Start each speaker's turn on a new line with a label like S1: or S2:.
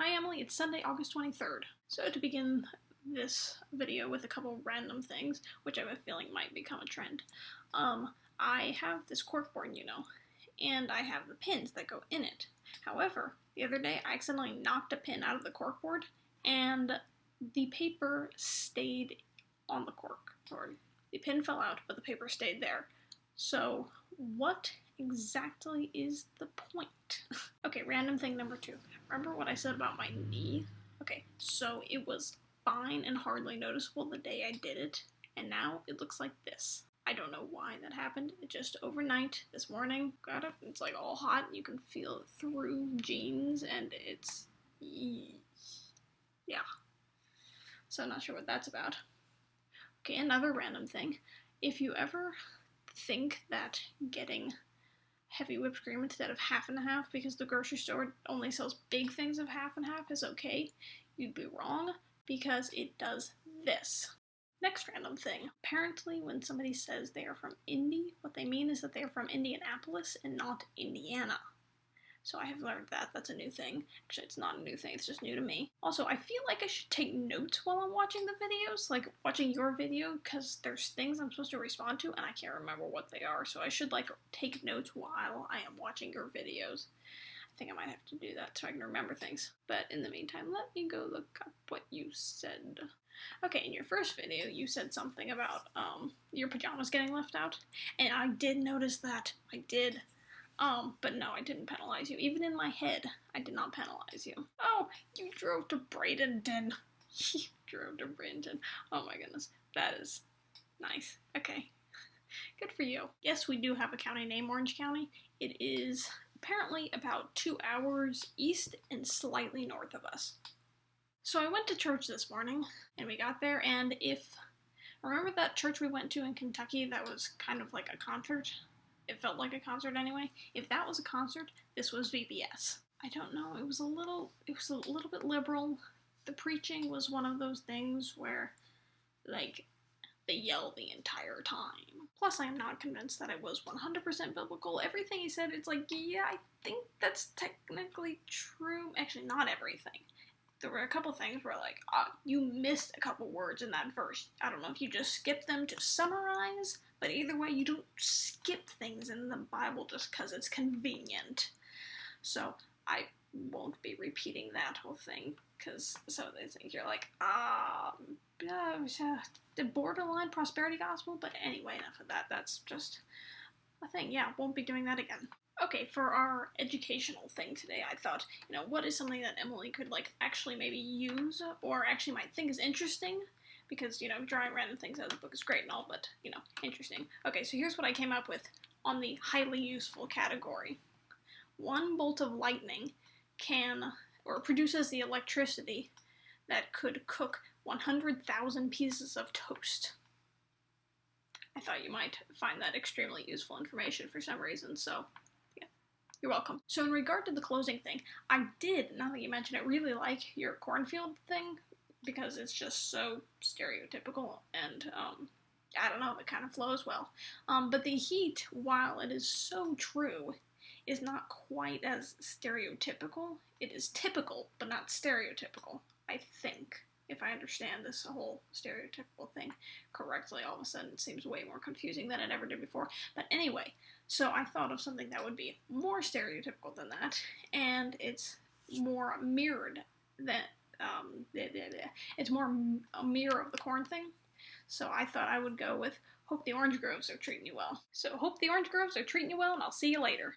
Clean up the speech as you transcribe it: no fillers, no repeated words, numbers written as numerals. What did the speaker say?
S1: Hi Emily, it's Sunday, August 23rd. So to begin this video with a couple random things, which I have a feeling might become a trend, I have this corkboard, and I have the pins that go in it. However, the other day I accidentally knocked a pin out of the corkboard, and the paper stayed on the corkboard. The pin fell out, but the paper stayed there. So what exactly is the point? Okay, random thing number 2. Remember what I said about my knee? Okay, so it was fine and hardly noticeable the day I did it, and now it looks like this. I don't know why that happened. It just overnight, this morning, got up, it's like all hot, and you can feel it through jeans, and it's... yeah. So not sure what that's about. Okay, another random thing. If you ever think that getting heavy whipped cream instead of half and half because the grocery store only sells big things of half and half is okay, you'd be wrong, because it does this. Next random thing. Apparently when somebody says they are from Indy, what they mean is that they are from Indianapolis and not Indiana. So I have learned that. That's a new thing. Actually, it's not a new thing. It's just new to me. Also, I feel like I should take notes while I'm watching the videos, like watching your video, because there's things I'm supposed to respond to, and I can't remember what they are. So I should, take notes while I am watching your videos. I think I might have to do that so I can remember things. But in the meantime, let me go look up what you said. Okay, in your first video, you said something about, your pajamas getting left out, and I did notice that. I did. But no, I didn't penalize you. Even in my head, I did not penalize you. Oh, you drove to Bradenton. You drove to Bradenton. Oh my goodness. That is nice. Okay. Good for you. Yes, we do have a county named Orange County. It is apparently about 2 hours east and slightly north of us. So I went to church this morning, and we got there, and remember that church we went to in Kentucky that was kind of like a concert? It felt like a concert anyway. If that was a concert, this was VBS. I don't know, it was a little bit liberal. The preaching was one of those things where, they yell the entire time. Plus, I am not convinced that it was 100% biblical. Everything he said, it's like, yeah, I think that's technically true. Actually, not everything. There were a couple things where, you missed a couple words in that verse. I don't know if you just skipped them to summarize, but either way, you don't skip things in the Bible just because it's convenient. So I won't be repeating that whole thing, because some of these things you're like, the borderline prosperity gospel, but anyway, enough of that. That's just a thing. Yeah, won't be doing that again. Okay, for our educational thing today, I thought, what is something that Emily could, actually maybe use, or actually might think is interesting? Because, drawing random things out of the book is great and all, but, interesting. Okay, so here's what I came up with on the highly useful category. One bolt of lightning produces the electricity that could cook 100,000 pieces of toast. I thought you might find that extremely useful information for some reason, so yeah, you're welcome. So in regard to the closing thing, I did, now that you mention it, really like your cornfield thing, because it's just so stereotypical, and, I don't know, it kind of flows well. But the heat, while it is so true, is not quite as stereotypical. It is typical, but not stereotypical, I think. If I understand this whole stereotypical thing correctly, all of a sudden it seems way more confusing than it ever did before. But anyway, so I thought of something that would be more stereotypical than that, and it's more mirrored than, it's more a mirror of the corn thing. So I thought I would go with, hope the orange groves are treating you well. So hope the orange groves are treating you well, and I'll see you later.